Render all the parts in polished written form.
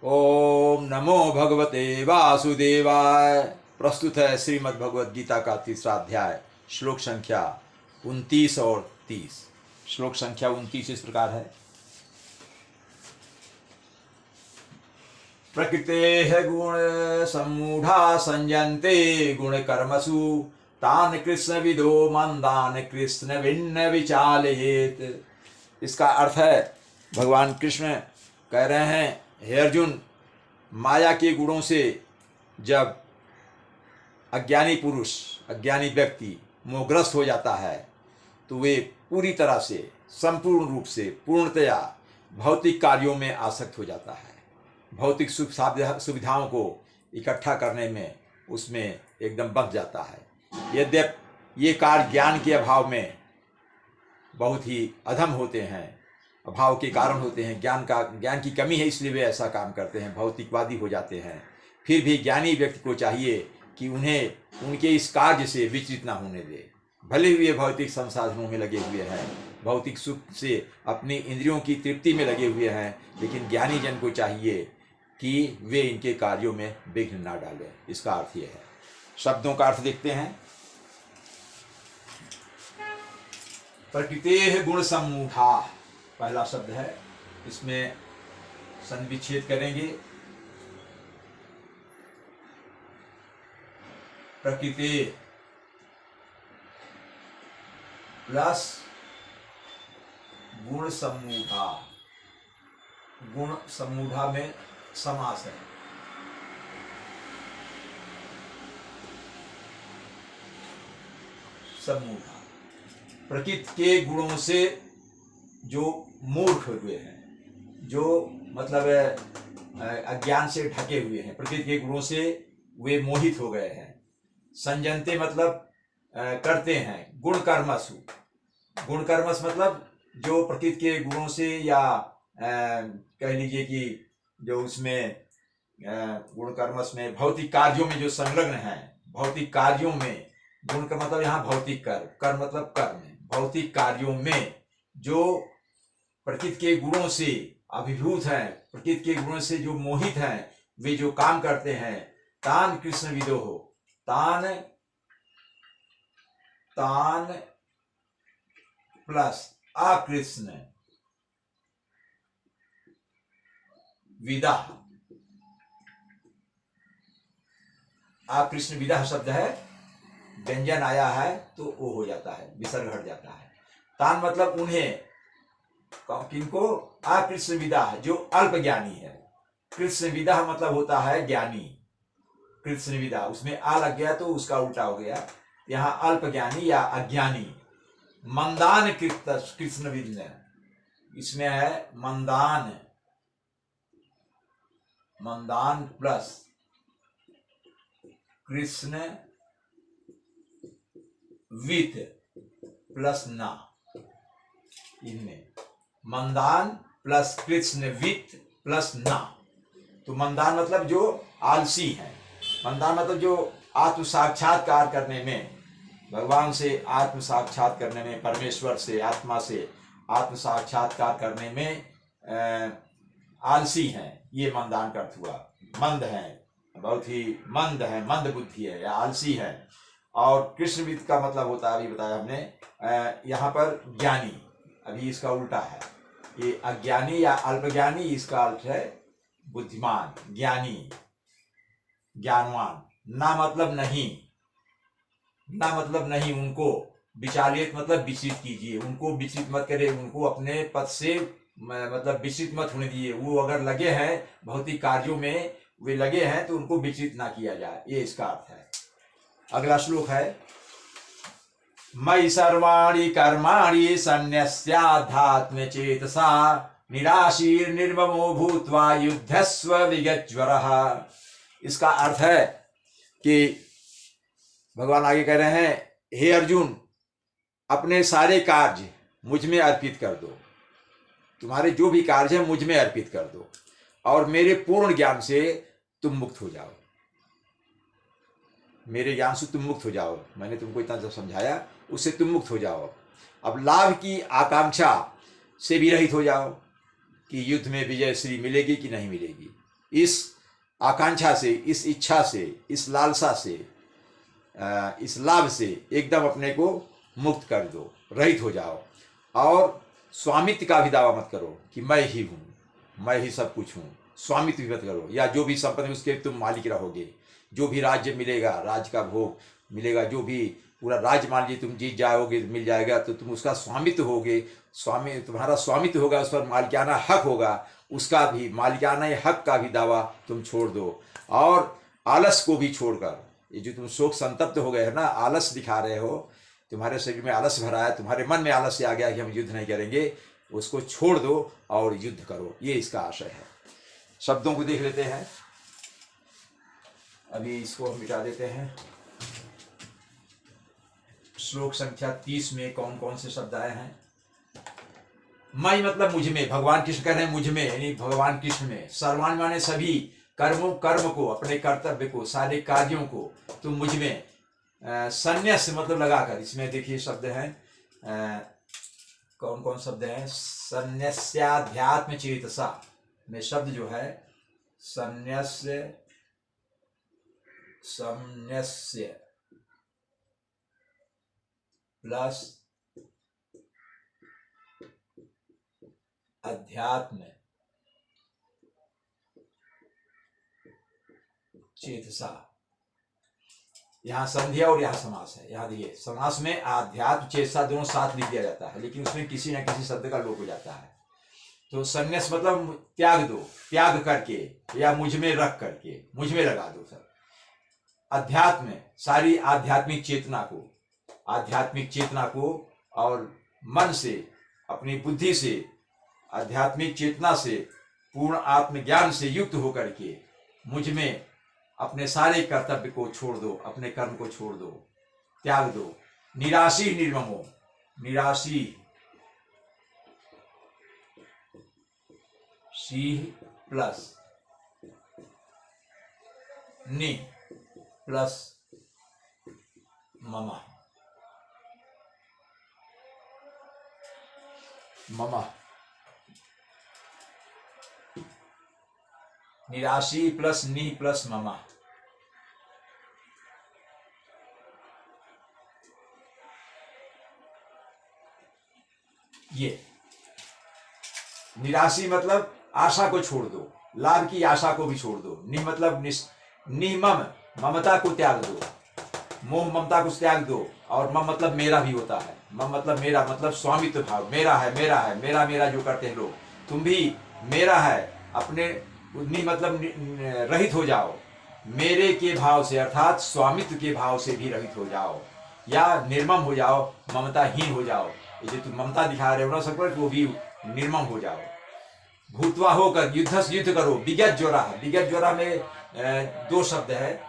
ओम नमो भगवते वासुदेवाय। प्रस्तुत है श्रीमद् भगवद गीता का तीसरा अध्याय, श्लोक संख्या 29 और 30। श्लोक संख्या 29 इस प्रकार है। प्रकृतेः गुण सम्मूढ़ा संयन्ते गुण कर्मसु तान कृष्ण विदो मंदान कृष्ण भिन्न विचालयेत। इसका अर्थ है, भगवान कृष्ण कह रहे हैं, हे अर्जुन, माया के गुणों से जब अज्ञानी पुरुष, अज्ञानी व्यक्ति मोहग्रस्त हो जाता है तो वे पूरी तरह से, संपूर्ण रूप से, पूर्णतया भौतिक कार्यों में आसक्त हो जाता है। भौतिक सुख सुविधाओं को इकट्ठा करने में उसमें एकदम बच जाता है। यद्यपि ये कार्य ज्ञान के अभाव में बहुत ही अधम होते हैं, अभाव के कारण होते हैं। ज्ञान की कमी है, इसलिए वे ऐसा काम करते हैं, भौतिकवादी हो जाते हैं। फिर भी ज्ञानी व्यक्ति को चाहिए कि उन्हें उनके इस कार्य से विचलित ना होने दे। भले ही वे भौतिक संसाधनों में लगे हुए हैं, भौतिक सुख से अपनी इंद्रियों की तृप्ति में लगे हुए हैं, लेकिन ज्ञानी जन को चाहिए कि वे इनके कार्यों में विघ्न ना डालें। इसका अर्थ यह है। शब्दों का अर्थ देखते हैं। प्रकृतेः गुण सम्मूढ़ा पहला शब्द है, इसमें संविच्छेद करेंगे। प्रकृति प्लस गुण सम्मूढ़ा। गुण सम्मूढ़ा में समास है। सम्मूढ़ा प्रकृति के गुणों से जो मूर्ख हुए हैं, जो मतलब अज्ञान से ढके हुए हैं, प्रकृति के गुणों से वे मोहित हो गए हैं। संजनते मतलब करते हैं। गुण कर्मसु, गुण कर्मस मतलब जो प्रकृति के गुणों से, या कह लीजिए कि जो उसमें गुण कर्मस में भौतिक कार्यों में जो संलग्न है, भौतिक कार्यों में, गुण का मतलब यहाँ भौतिक कर मतलब कर्म, भौतिक कार्यों में जो प्रकृति के गुणों से अभिभूत हैं, प्रकृति के गुणों से जो मोहित हैं, वे जो काम करते हैं, तान कृष्ण विदो हो। तान तान प्लस अकृष्ण विदा। अकृष्ण विदा शब्द है, व्यंजन आया है तो वो हो जाता है, विसर्ग हट जाता है। तान मतलब उन्हें, किनको? अकृष्ण विदा, जो अल्प ज्ञानी है। कृष्ण विदा मतलब होता है ज्ञानी। कृष्ण विदा, उसमें आ लग गया तो उसका उल्टा हो गया। यहाँ अल्प ज्ञानी या अज्ञानी। मंदान कृष्ण विद, इसमें है मंदान, मंदान प्लस कृष्ण विद प्लस ना। इनमें मंदान प्लस कृष्ण विद प्लस ना। तो मंदान मतलब जो आलसी है, मंदान मतलब जो आत्म साक्षात्कार करने में, भगवान से आत्म साक्षात करने में, परमेश्वर से, आत्मा से आत्म साक्षात्कार करने में आलसी हैं। ये मंदान का अर्थ हुआ। मंद है, बहुत ही मंद है, मंद बुद्धि है या आलसी है। और कृष्णविद का मतलब होता है, अभी बताया हमने, यहाँ पर ज्ञानी। अभी इसका उल्टा है, ये अज्ञानी या अल्पज्ञानी, इसका अर्थ है बुद्धिमान, ज्ञानी, ज्ञानवान। ना मतलब नहीं, ना मतलब नहीं, उनको विचालित मतलब विचलित कीजिए, उनको विचलित मत करें, उनको अपने पद से मतलब विचलित मत होने दीजिए। वो अगर लगे हैं भौतिक कार्यों में, वे लगे हैं तो उनको विचलित ना किया जाए, ये इसका अर्थ है। अगला श्लोक है, मयि सर्वाणि कर्माणि सन्न्यस्याध्यात्म चेतसा निराशीर निर्ममो भूत्वा युद्धस्व विगतज्वरः। इसका अर्थ है कि भगवान आगे कह रहे हैं, हे अर्जुन, अपने सारे कार्य मुझ में अर्पित कर दो। तुम्हारे जो भी कार्य है मुझ में अर्पित कर दो और मेरे पूर्ण ज्ञान से तुम मुक्त हो जाओ। मेरे ज्ञान से तुम मुक्त हो जाओ। मैंने तुमको इतना जो समझाया उससे तुम मुक्त हो जाओ। अब लाभ की आकांक्षा से भी रहित हो जाओ कि युद्ध में विजय श्री मिलेगी कि नहीं मिलेगी। इस आकांक्षा से, इस इच्छा से, इस लालसा से, इस लाभ से एकदम अपने को मुक्त कर दो, रहित हो जाओ। और स्वामित्व का भी दावा मत करो कि मैं ही हूँ, मैं ही सब कुछ हूँ। स्वामित्व भी मत करो, या जो भी संपत्ति उसके तुम मालिक रहोगे, जो भी राज्य मिलेगा, राज्य का भोग मिलेगा, जो भी पूरा राज्य मान लीजिए तुम जीत जाओगे, मिल जाएगा, तो तुम उसका स्वामित्व होगे, स्वामी तुम्हारा स्वामित्व होगा, उस पर मालिकाना हक होगा, उसका भी मालिकाना हक का भी दावा तुम छोड़ दो। और आलस को भी छोड़कर, ये जो तुम शोक संतप्त हो गए है ना, आलस दिखा रहे हो, तुम्हारे शरीर में आलस भरा है, तुम्हारे मन में आलस से आ गया कि हम युद्ध नहीं करेंगे, उसको छोड़ दो और युद्ध करो। ये इसका आशय है। शब्दों को देख लेते हैं, अभी इसको हम मिटा देते हैं। श्लोक संख्या 30 में कौन कौन से शब्द आए हैं? मैं मतलब मुझ में, भगवान कृष्ण कह रहे हैं मुझ में, यानी भगवान कृष्ण में। सर्वान माने सभी कर्म को, अपने कर्तव्य को, सारे कार्यों को तुम मुझ में संन्यास मतलब लगाकर, इसमें देखिए शब्द हैं, कौन कौन शब्द हैं? संन्यास्याध्यात्म चेतसा में शब्द जो है संन्यास्य प्लस अध्यात्म चेतसा। यहाँ संध्या और यहाँ समास है। यहाँ देखिए, समास में आध्यात्म चेतसा दोनों साथ लिख दिया जाता है, लेकिन उसमें किसी न किसी शब्द का लोप हो जाता है। तो संन्यास मतलब त्याग दो, त्याग करके, या मुझ में रख करके, मुझ में लगा दो सब। अध्यात्म सारी आध्यात्मिक चेतना को, आध्यात्मिक चेतना को, और मन से, अपनी बुद्धि से, आध्यात्मिक चेतना से, पूर्ण आत्मज्ञान से युक्त होकर के मुझ में अपने सारे कर्तव्य को छोड़ दो, अपने कर्म को छोड़ दो, त्याग दो। निराशी निर्ममो, निराशी सी प्लस नि प्लस ममा, ममा, निराशी प्लस नि प्लस ममा। ये निराशी मतलब आशा को छोड़ दो, लाभ की आशा को भी छोड़ दो। नि मतलब निमम, ममता को त्याग दो, मोह ममता को त्याग दो। और मम मतलब मेरा भी होता है। मम मतलब मेरा, मतलब स्वामित्व भाव, मेरा है, मेरा है, मेरा मेरा जो करते हैं लोग, तुम भी मेरा है। अपने नि मतलब रहित हो जाओ मेरे के भाव से, अर्थात स्वामित्व के भाव से भी रहित हो जाओ, या निर्मम हो जाओ, ममताहीन हो जाओ। ये जो तुम ममता दिखा रहे हो ना सब पर, वो भी निर्मम हो जाओ। भूतवा होकर युद्ध करो। विगत ज्वरा, विगत ज्वरा में दो शब्द है,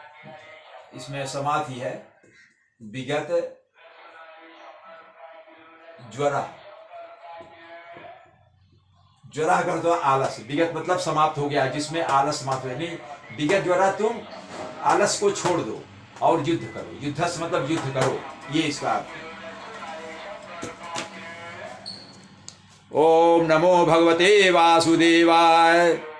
इसमें समाधि है। विगत ज्वरा, ज्वरा कर दो आलस। विगत मतलब समाप्त हो गया, जिसमें आलस समाप्त हो गया। विगत ज्वरा, तुम आलस को छोड़ दो और युद्ध करो। युद्धस मतलब युद्ध करो, ये इसका अर्थ है। ओम नमो भगवते वासुदेवाय।